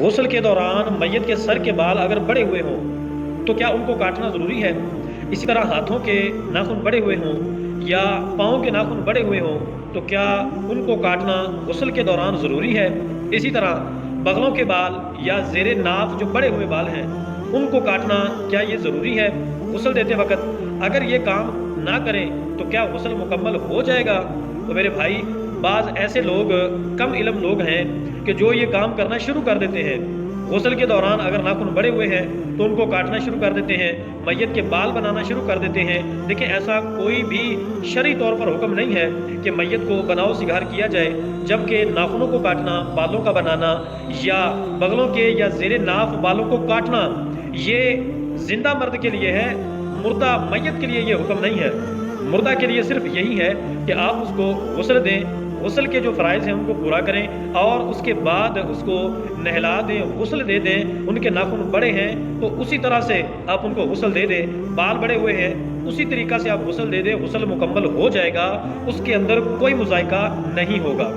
غسل کے دوران میت کے سر کے بال اگر بڑے ہوئے ہوں تو کیا ان کو کاٹنا ضروری ہے؟ اسی طرح ہاتھوں کے ناخن بڑے ہوئے ہوں یا پاؤں کے ناخن بڑے ہوئے ہوں تو کیا ان کو کاٹنا غسل کے دوران ضروری ہے؟ اسی طرح بغلوں کے بال یا زیر ناف جو بڑے ہوئے بال ہیں ان کو کاٹنا کیا یہ ضروری ہے غسل دیتے وقت؟ اگر یہ کام نہ کریں تو کیا غسل مکمل ہو جائے گا؟ تو میرے بھائی، بعض ایسے لوگ، کم علم لوگ ہیں کہ جو یہ کام کرنا شروع کر دیتے ہیں۔ غسل کے دوران اگر ناخن بڑے ہوئے ہیں تو ان کو کاٹنا شروع کر دیتے ہیں، میت کے بال بنانا شروع کر دیتے ہیں۔ دیکھیں، ایسا کوئی بھی شرعی طور پر حکم نہیں ہے کہ میت کو بناؤ سگار کیا جائے، جبکہ ناخنوں کو کاٹنا، بالوں کا بنانا یا بغلوں کے یا زیر ناف بالوں کو کاٹنا یہ زندہ مرد کے لیے ہے، مردہ میت کے لیے یہ حکم نہیں ہے۔ مردہ کے لیے صرف یہی ہے کہ آپ اس کو غسل دیں، غسل کے جو فرائض ہیں ان کو پورا کریں اور اس کے بعد اس کو نہلا دیں، غسل دے دیں۔ ان کے ناخن بڑے ہیں تو اسی طرح سے آپ ان کو غسل دے دیں، بال بڑے ہوئے ہیں اسی طریقہ سے آپ غسل دے دیں، غسل مکمل ہو جائے گا، اس کے اندر کوئی مذائقہ نہیں ہوگا۔